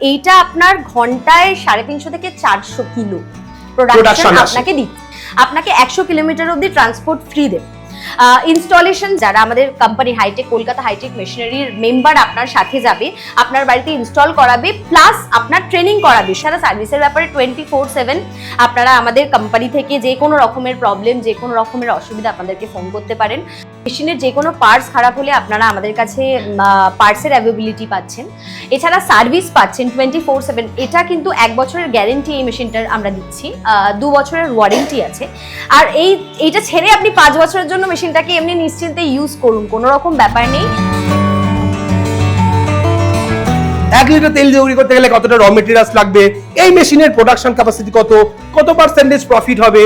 এইটা আপনার ঘন্টায় 350 থেকে 400 কিলো প্রোডাকশন আপনাকে দিচ্ছে। আপনাকে 100 কিলোমিটার অবধি ট্রান্সপোর্ট ফ্রি দেবে। ইনস্টলেশন যারা আমাদের কোম্পানি হাইটেক কলকাতা হাইটেক মেশিনারির মেম্বার আপনার সাথে যাবে, আপনার বাড়িতে ইনস্টল করাবে, প্লাস আপনার ট্রেনিং করাবে। সারা সার্ভিসের ব্যাপারে 24/7 আপনারা আমাদের কোম্পানি থেকে যে কোনো রকমের প্রবলেম, যে কোনো রকমের অসুবিধা আপনাদেরকে ফোন করতে পারেন। মেশিনের যে কোনো পার্টস খারাপ হলে আপনারা আমাদের কাছে পার্টসের অ্যাভেলেবিলিটি পাচ্ছেন। এছাড়া সার্ভিস পাচ্ছেন 24/7। এটা কিন্তু 1 বছরের গ্যারেন্টি এই মেশিনটার আমরা দিচ্ছি, 2 বছরের ওয়ারেন্টি আছে। আর এইটা ছেড়ে আপনি 5 বছরের জন্য মেশিনটাকে এমনি নিশ্চিন্তে ইউজ করুন, কোনো রকম ব্যাপার নেই। 1 লিটার তেল তৈরি করতে গেলে কতটা র মেটেরিয়ালস লাগবে, এই মেশিনের প্রোডাকশন ক্যাপাসিটি কত পার্সেন্টেজ প্রফিট হবে,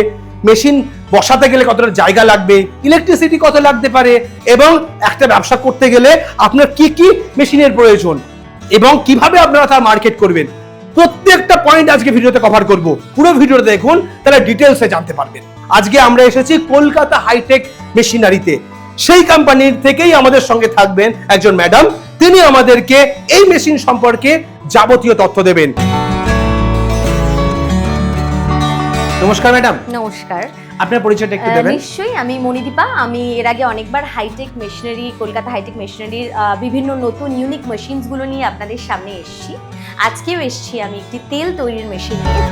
মেশিন বসাতে গেলে কতটা জায়গা লাগবে, ইলেকট্রিসিটি কত লাগতে পারে, এবং একটা ব্যবসা করতে গেলে আপনার কি কি মেশিনের প্রয়োজন এবং কিভাবে আপনারা তার মার্কেট করবেন, প্রত্যেকটা পয়েন্ট আজকে ভিডিওতে কভার করব। পুরো ভিডিওটা দেখুন, তাহলে ডিটেলসে জানতে পারবেন। আজকে আমরা এসেছি কলকাতা হাইটেক মেশিনারিতে। সেই কোম্পানির থেকেই আমাদের সঙ্গে থাকবেন একজন ম্যাডাম, তিনি আমাদেরকে এই মেশিন সম্পর্কে যাবতীয় তথ্য দেবেন। নমস্কার ম্যাডাম। নমস্কার। আপনার পরিচয়টা একটু দেবেন? নিশ্চয়ই, আমি মণিদীপা। আমি এর আগে অনেকবার হাইটেক মেশিনারি, কলকাতা হাইটেক মেশিনারির বিভিন্ন নতুন ইউনিক মেশিনস গুলো নিয়ে আপনাদের সামনে এসেছি। আজকেও এসেছি আমি একটি তেল তৈরির মেশিন নিয়ে।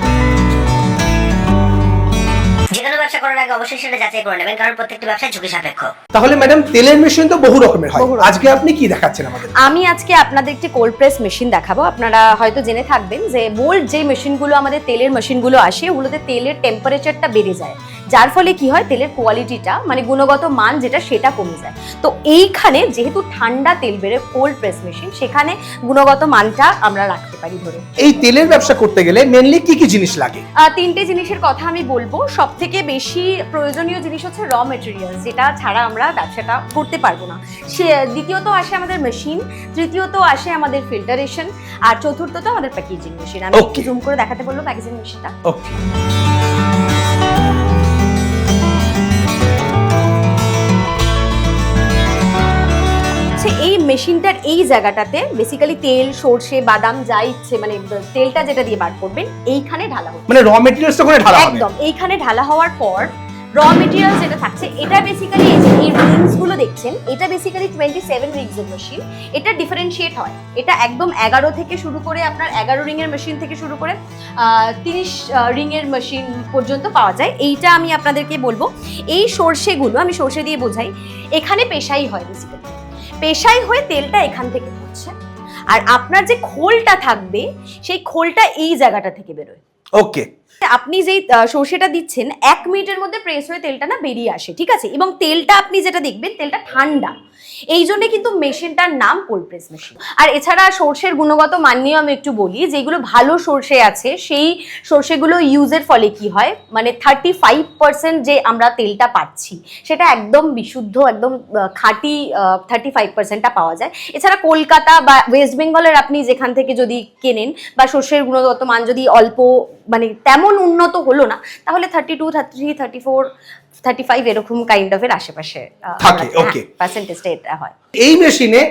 যে কোনো ব্যবসা করার আগে অবশ্যই সেটা যাচাই করে নেবেন, কারণ প্রত্যেকটা ব্যবসায় ঝুঁকি সাপেক্ষ। তাহলে ম্যাডাম, তেলের মেশিন তো বহু রকমের হয়, আজকে আপনি কি দেখাচ্ছেন আমাদের? আমি আজকে আপনাদের একটি কোল্ড প্রেস মেশিন দেখাবো। আপনারা হয়তো জেনে থাকবেন যে বোল্ড যে মেশিনগুলো আমাদের তেলের মেশিনগুলো আসে, ওগুলোতে তেলের টেম্পারেচারটা বেড়ে যায়, যার ফলে কি হয়, তেলের কোয়ালিটিটা মানে গুণগত মান যেটা সেটা কমে যায়। তো এইখানে যেহেতু ঠান্ডা তেল বেরে কোল্ড প্রেস মেশিন, সেখানে গুণগত মানটা আমরা রাখতে পারি ধরে। এই তেলের ব্যবসা করতে গেলে মেইনলি কি কি জিনিস লাগে? 3টে জিনিসের কথা আমি বলবো। সব থেকে বেশি প্রয়োজনীয় জিনিস হচ্ছে র মেটেরিয়াল, যেটা ছাড়া আমরা ব্যবসাটা করতে পারবো না। দ্বিতীয়ত আসে আমাদের মেশিন, তৃতীয়ত আসে আমাদের ফিল্টারেশন, আর চতুর্থত আমাদের প্যাকেজিং মেশিন। আমি একটু জুম করে দেখাতে বলবো প্যাকেজিং মেশিনটা। ওকে। এই মেশিনটার এই জায়গাটাতে বেসিক্যালি তেল, সরষে, বাদাম যা ইচ্ছে, মানে তেলটা যেটা দিয়ে বার করবেন এইখানে ঢালা হবে। মানে র মেটেরিয়ালসটা ওখানে ঢালা হবে? একদম। এইখানে ঢালা হওয়ার পর র মেটেরিয়াল যেটা থাকছে, এটা বেসিক্যালি এই যে এই রিংস গুলো দেখছেন, এটা বেসিক্যালি 27 রিংস এর মেশিন। এটা ডিফারেন্সিয়েট হয়। এটা একদম 11 থেকে শুরু করে আপনার 11 রিং এর মেশিন থেকে শুরু করে 30 রিং এর মেশিন পর্যন্ত পাওয়া যায়। এইটা আমি আপনাদেরকে বলবো, এই সরষেগুলো আমি সরষে দিয়ে বোঝাই, এখানে পেশাই হয় বেসিক্যালি। পেশাই হয়ে তেলটা এখান থেকে হচ্ছে, আর আপনার যে খোলটা থাকবে সেই খোলটা এই জায়গাটা থেকে বেরোয়। ওকে। আপনি যেই সর্ষেটা দিচ্ছেন 1 মিনিটের মধ্যে প্রেস হয়ে তেলটা না বেরিয়ে আসে, ঠিক আছে? এবং তেলটা আপনি যেটা দেখবেন, তেলটা ঠান্ডা। এই জন্য কিন্তু মেশিনটার নাম কোল্ড প্রেস মেশিন। আর এছাড়া সর্ষের গুণগত মান নিয়ে আমি একটু বলি। যেগুলো ভালো সর্ষে আছে, সেই সর্ষেগুলো ইউজের ফলে কি হয়, মানে 35% যে আমরা তেলটা পাচ্ছি সেটা একদম বিশুদ্ধ, একদম খাঁটি 35%টা পাওয়া যায়। এছাড়া কলকাতা বা ওয়েস্ট বেঙ্গলের আপনি যেখান থেকে যদি কেনেন, বা সর্ষের গুণগত মান যদি অল্প, মানে তেমন উন্নত হলো না, তাহলে 32, 33, 34, 35 এরকম কাইন্ড অফ এর আশেপাশে থাকে। ওকে, পার্সেন্টেজটা এটা হয়। এই মেশিনে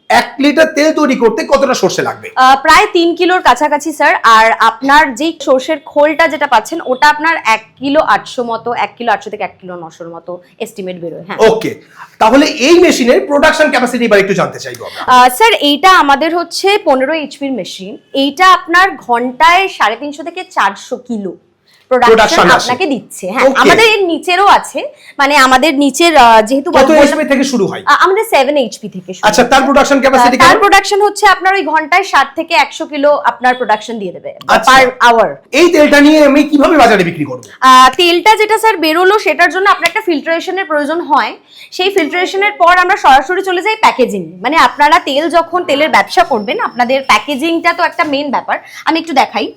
1 লিটার তেল তৈরি করতে কতটা সরষে লাগবে? প্রায় 3 কিলোর কাছাকাছি স্যার। আর আপনার যে সরষের খোলটা যেটা পাচ্ছেন, ওটা আপনার 1 কিলো 800 মতো, 1 কিলো 800 থেকে 1 কিলো 900 মতো এস্টিমেট বেরোয়। হ্যাঁ, ওকে। তাহলে এই মেশিনের প্রোডাকশন ক্যাপাসিটি এবার একটু জানতে চাইবো আমরা। স্যার, এইটা আমাদের হচ্ছে 15 এইচপির মেশিন। এইটা আপনার ঘন্টায় 350 থেকে 400 কিলো প্রোডাকশন আপনাকে দিচ্ছে। হ্যাঁ, আমাদের এর নিচেরও আছে, মানে আমাদের নিচের যেহেতু কত এইচপি থেকে শুরু হয়? আমাদের 7 এইচপি থেকে শুরু। আচ্ছা, তার প্রোডাকশন ক্যাপাসিটি কেমন? তার প্রোডাকশন হচ্ছে আপনার ওই ঘন্টায় 60 থেকে 100 কিলো আপনার প্রোডাকশন দিয়ে দেবে পার আওয়ার। এই তেলটা নিয়ে আমি কিভাবে বাজারে বিক্রি করব? তেলটা যেটা স্যার বেরোলো, সেটার জন্য আপনার একটা ফিল্টারেশনের প্রয়োজন হয়। সেই ফিল্টারেশনের পর আমরা সরাসরি চলে যাই প্যাকেজিং। মানে আপনারা যখন তেলের ব্যবসা করবেন, আপনাদের প্যাকেজিংটা তো একটা মেইন ব্যাপার। আমি একটু দেখাই।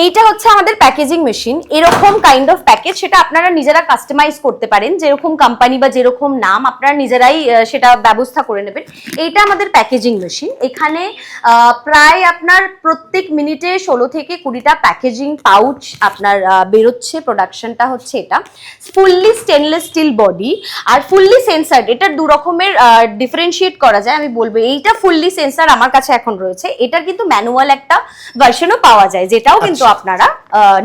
এইটা হচ্ছে আমাদের প্যাকেজিং মেশিন। এরকম কাইন্ড অফ প্যাকেজ, সেটা আপনারা নিজেরা কাস্টমাইজ করতে পারেন, যেরকম কোম্পানি বা যেরকম নাম আপনারা নিজেরাই সেটা ব্যবস্থা করে নেবেন। এইটা আমাদের প্যাকেজিং মেশিন। এখানে প্রায় আপনার প্রত্যেক মিনিটে 16 থেকে 20টা প্যাকেজিং পাউচ আপনার বেরোচ্ছে। প্রোডাকশনটা হচ্ছে এটা ফুললি স্টেনলেস স্টিল বডি আর ফুললি সেন্সার্ড। এটার দু রকমের ডিফারেন্সিয়েট করা যায়, আমি বলবো। এইটা ফুললি সেন্সার আমার কাছে এখন রয়েছে, এটার কিন্তু ম্যানুয়াল একটা ভার্সনও পাওয়া যায়, যেটাও কিন্তু আপনারা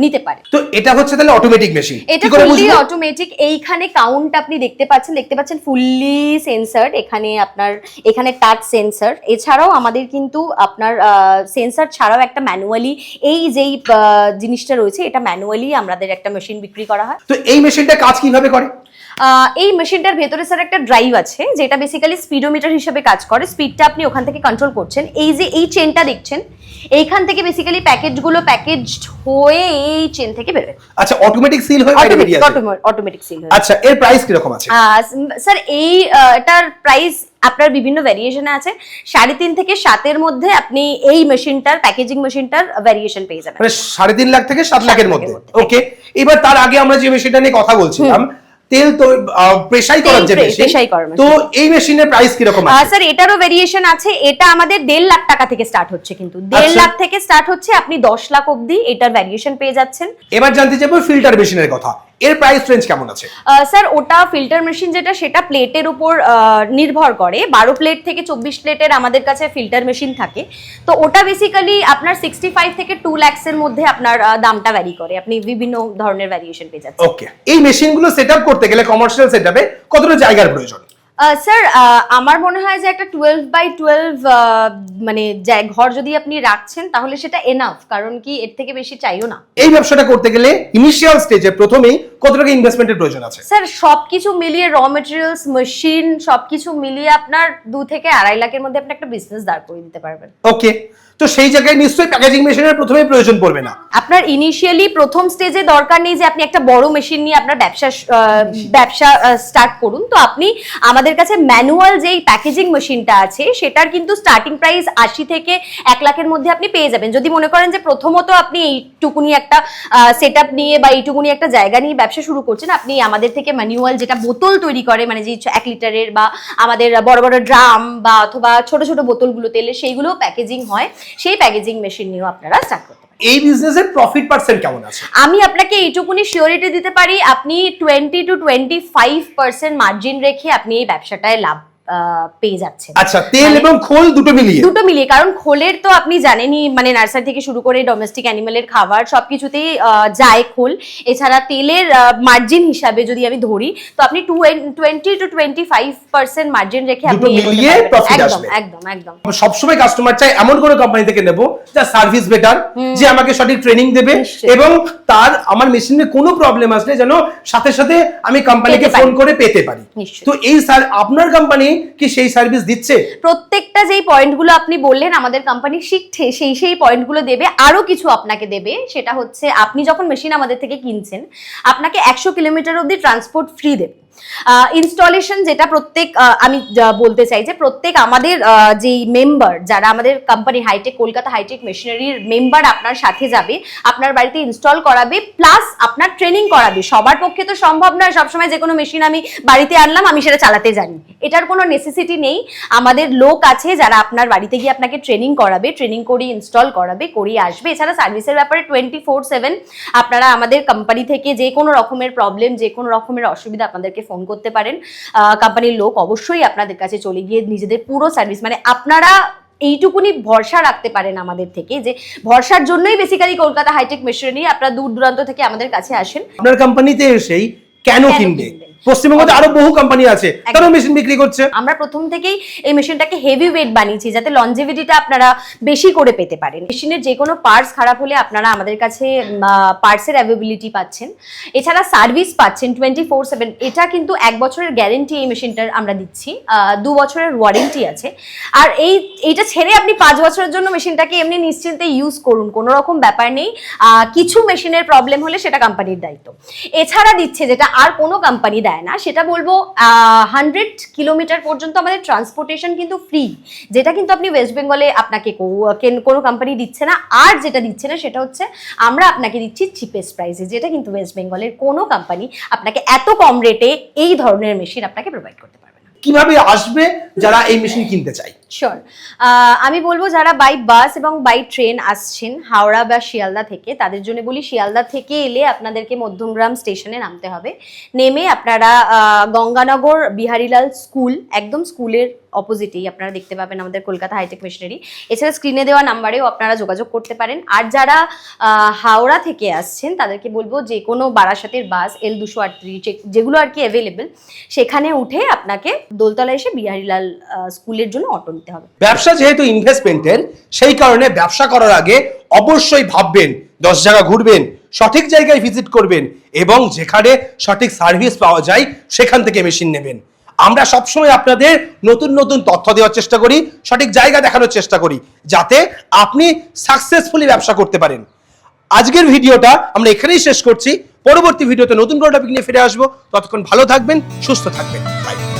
নিতে পারেন। তো এটা হচ্ছে তাহলে অটোমেটিক মেশিন, এটা ফুললি অটোমেটিক। এইখানে কাউন্ট আপনি দেখতে পাচ্ছেন ফুললি সেন্সার্ড। এখানে টাচ সেন্সর। এছাড়াও আমাদের কিন্তু আপনার সেন্সর ছাড়াও একটা ম্যানুয়ালি, এই যেই জিনিসটা রয়েছে এটা ম্যানুয়ালি আমাদের একটা মেশিন বিক্রি করা হয়। তো এই মেশিনটা কাজ কিভাবে করে? এই মেশিনটার ভেতরে স্যার একটা ড্রাইভ আছে, যেটা বেসিক্যালি স্পিডোমিটার হিসেবে কাজ করে। স্পিডটা আপনি ওখান থেকে কন্ট্রোল করছেন। এই যে এই চেনটা দেখছেন, এইখান থেকে বেসিক্যালি প্যাকেজগুলো প্যাকেজড হয়ে এই চেন থেকে বেরোয়। আচ্ছা, অটোমেটিক সিল হয়ে বাইরে বেরিয়ে আসে। অটোমেটিক সিল হয়। আচ্ছা, এর প্রাইস কি রকম আছে? স্যার এটার প্রাইস আপনার বিভিন্ন ভ্যারিয়েশনে আছে। 3.5 থেকে 7 মধ্যে আপনি এই মেশিনটার প্যাকেজিং মেশিনটার ভ্যারিয়েশন পেয়ে যাবেন। মানে 3.5 লাখ থেকে 7 লাখের মধ্যে। ওকে, এবার তার আগে আমরা যে মেশিনটা নিয়ে কথা বলছিলাম, তেল তো প্রেসাই করার যে মেশিন, তো এই মেশিনের প্রাইস কি রকম আছে? স্যার এটারও ভেরিয়েশন আছে। এটা আমাদের 1.5 লাখ টাকা থেকে স্টার্ট হচ্ছে, কিন্তু 1.5 লাখ থেকে স্টার্ট হচ্ছে, আপনি 10 লাখ অবধি এটার ভেরিয়েশন পেয়ে যাচ্ছেন। এবার জানতে চাইবো ফিল্টার মেশিনের কথা, এর প্রাইস রেঞ্জ কেমন আছে? স্যার ওটা ফিল্টার মেশিন যেটা, সেটা প্লেটের উপর নির্ভর করে। 12 প্লেট থেকে 24 প্লেটের আমাদের কাছে ফিল্টার মেশিন থাকে। তো ওটা বেসিক্যালি আপনার 65 থেকে 2 লাখসের মধ্যে আপনার দামটা ভ্যারি করে। আপনি বিভিন্ন ধরনের ভ্যারিয়েশন পেয়ে যাচ্ছেন। ওকে, এই মেশিনগুলো সেটআপ করতে গেলে কমার্শিয়াল সেটআপে কতটা জায়গার প্রয়োজন? স্যার আমার মনে হয় যে একটা 12x12 মানে ঘর যদি আপনি রাখছেন তাহলে সেটা এনাফ, কারণ কি এর থেকে বেশি চাইও না। এই ব্যবসাটা করতে গেলে ইনিশিয়াল স্টেজে প্রথমেই কত টাকা ইনভেস্টমেন্টের প্রয়োজন আছে? স্যার সবকিছু মিলিয়ে, র মেটেরিয়ালস, মেশিন, সবকিছু মিলিয়ে আপনার 2 থেকে 2.5 লাখের মধ্যে আপনি একটা বিজনেস দাঁড় করিয়ে দিতে পারবেন। ওকে, তো সেই জায়গায় নিশ্চয়ই প্যাকেজিং মেশিনের প্রথমেই প্রয়োজন পড়বে না? আপনার ইনিশিয়ালি প্রথম স্টেজে দরকার নেই যে আপনি একটা বড় মেশিন নিয়ে আপনার ব্যবসা স্টার্ট করুন। তো আপনি আমাদের কাছে ম্যানুয়াল যেই প্যাকেজিং মেশিনটা আছে, সেটার কিন্তু স্টার্টিং প্রাইস 80 থেকে 1 লাখের মধ্যে আপনি পেয়ে যাবেন। যদি মনে করেন যে প্রথমত আপনি এইটুকুনি একটা সেটআপ নিয়ে বা এইটুকুনি একটা জায়গা নিয়ে ব্যবসা শুরু করছেন, আপনি আমাদের থেকে ম্যানুয়াল যেটা বোতল তৈরি করে, মানে যে 1 লিটারের বা আমাদের বড় বড় ড্রাম বা অথবা ছোট ছোট বোতলগুলো তেলে, সেইগুলো প্যাকেজিং হয়, সেই প্যাকেজিং মেশিন নিয়েও আপনারা স্টার্ট করতে পারেন। এই বিজনেসের প্রফিট পার্সেন্ট কেমন আছে? আমি আপনাকে এইটুকুনি শিওরিটি দিতে পারি, আপনি 20 to 25% মার্জিন রেখে আপনি এই ব্যবসাটায় লাভ পেয়ে যাচ্ছেন। আচ্ছা, তেল এবং খোল দুটো মিলিয়ে, কারণ খোলের তো আপনি জানেনই, মানে নার্সারি থেকে শুরু করে ডোমেস্টিক অ্যানিমেলের খাবার সবকিছুতেই যায় খোল। এছাড়া তেলের মার্জিন হিসাবে যদি আমি ধরি, তো আপনি 20 to 25% মার্জিন রেখে আপনি মিলিয়ে প্রফিট আসবে। একদম একদম। সবসময় কাস্টমার চাই এমন কোনো কোম্পানি থেকে নেব যার সার্ভিস বেটার, যে আমাকে সঠিক ট্রেনিং দেবে এবং তার আমার মেশিনে কোনো প্রবলেম আসলে যেন সাথে সাথে আমি কোম্পানিকে ফোন করে পেতে পারি। তো এই আপনার কোম্পানি কি সেই সার্ভিস দিচ্ছে? প্রত্যেকটা যেই পয়েন্টগুলো আপনি বললেন আমাদের কোম্পানি শিখছে, সেই পয়েন্টগুলো দেবে। আরো কিছু আপনাকে দেবে, সেটা হচ্ছে আপনি যখন মেশিন আমাদের থেকে কিনছেন, আপনাকে 100 কিলোমিটার অবধি ট্রান্সপোর্ট ফ্রি দেবে। ইনস্টলেশন যেটা প্রত্যেক, আমি বলতে চাই যে প্রত্যেক আমাদের যেই মেম্বার, যারা আমাদের কোম্পানি হাইটেক কলকাতা হাইটেক মেশিনারির মেম্বার আপনার সাথে যাবে, আপনার বাড়িতে ইনস্টল করাবে, প্লাস আপনার ট্রেনিং করাবে। সবার পক্ষে তো সম্ভব নয় সবসময় যে কোনো মেশিন আমি বাড়িতে আনলাম, আমি সেটা চালাতে জানি, এটার কোনো নেসেসিটি নেই। আমাদের লোক আছে যারা আপনার বাড়িতে গিয়ে আপনাকে ট্রেনিং করাবে, ট্রেনিং করিয়ে ইনস্টল করাবে, করিয়ে আসবে। এছাড়া সার্ভিসের ব্যাপারে 24/7 আপনারা আমাদের কোম্পানি থেকে যে কোনো রকমের প্রবলেম, যে কোনো রকমের অসুবিধা আপনাদেরকে ফোন করতে পারেন। কোম্পানির লোক অবশ্যই আপনাদের কাছে চলে গিয়ে নিজেদের পুরো সার্ভিস, মানে আপনারা এইটুকুনি ভরসা রাখতে পারেন আমাদের থেকে, যে ভরসার জন্যই বেসিক্যালি কলকাতা হাইটেক মেশিনারি আপনারা দূর দূরান্ত থেকে আমাদের কাছে আসেন। আপনার কোম্পানিতে এসেই কেন কিনবে? পশ্চিমবঙ্গে আরো বহু কোম্পানি আছে তারা মেশিন বিক্রি করছে। আমরা প্রথম থেকেই এই মেশিনটাকে হেভি ওয়েট বানিয়েছি যাতে লনজেভিটিটা আপনারা বেশি করে পেতে পারেন। মেশিনের যে কোনো পার্টস খারাপ হলে আপনারা আমাদের কাছে পার্টসের অ্যাভেলেবিলিটি পাচ্ছেন। এছাড়া সার্ভিস পাচ্ছেন 24/7। এটা কিন্তু 1 বছরের গ্যারেন্টি এই মেশিনটার আমরা দিচ্ছি, 2 বছরের ওয়ারেন্টি আছে। আর এইটা ছেড়ে আপনি 5 বছরের জন্য মেশিনটাকে এমনি নিশ্চিন্তে ইউজ করুন, কোনো রকম ব্যাপার নেই। কিছু মেশিনের প্রবলেম হলে সেটা কোম্পানির দায়িত্ব। এছাড়া দিচ্ছে যেটা আর কোনো কোম্পানি দেয় না, সেটা বলবো 100 কিলোমিটার পর্যন্ত আমাদের ট্রান্সপোর্টেশন কিন্তু ফ্রি, যেটা কিন্তু আপনি ওয়েস্ট বেঙ্গলে আপনাকে কোনো কোম্পানি দিচ্ছে না। আর যেটা দিচ্ছে না সেটা হচ্ছে আমরা আপনাকে দিচ্ছি চিপেস্ট প্রাইসে, যেটা কিন্তু ওয়েস্ট বেঙ্গলের কোনো কোম্পানি আপনাকে এত কম রেটে এই ধরনের মেশিন আপনাকে প্রোভাইড করতে পারবে না। কিভাবে আসবে যারা এই মেশিন কিনতে চায়? শিওর, আমি বলবো যারা বাই বাস এবং বাই ট্রেন আসছেন হাওড়া বা শিয়ালদা থেকে, তাদের জন্য বলি শিয়ালদা থেকে এলে আপনাদেরকে মধ্যমগ্রাম স্টেশনে নামতে হবে। নেমে আপনারা গঙ্গানগর বিহারীলাল স্কুল, একদম স্কুলের অপোজিটেই আপনারা দেখতে পাবেন আমাদের কলকাতা হাইটেক মেশিনারি। এছাড়া স্ক্রিনে দেওয়া নাম্বারেও আপনারা যোগাযোগ করতে পারেন। আর যারা হাওড়া থেকে আসছেন তাদেরকে বলবো যে কোনো বারাসাতের বাস L238 যেগুলো আর কি অ্যাভেলেবেল, সেখানে উঠে আপনাকে দোলতলা এসে বিহারীলাল স্কুলের জন্য অটো নিতে হবে। ব্যবসা যেহেতু ইনভেস্টমেন্টের, সেই কারণে ব্যবসা করার আগে অবশ্যই ভাববেন, 10 জায়গা ঘুরবেন, সঠিক জায়গায় ভিজিট করবেন এবং যেখানে সঠিক সার্ভিস পাওয়া যায় সেখান থেকে মেশিন নেবেন। আমরা সবসময় আপনাদের নতুন নতুন তথ্য দেওয়ার চেষ্টা করি, সঠিক জায়গা দেখানোর চেষ্টা করি, যাতে আপনি সাকসেসফুলি ব্যবসা করতে পারেন। আজকের ভিডিওটা আমরা এখানেই শেষ করছি। পরবর্তী ভিডিওতে নতুন কোনো টপিক নিয়ে ফিরে আসবো। ততক্ষণ ভালো থাকবেন, সুস্থ থাকবেন। বাই।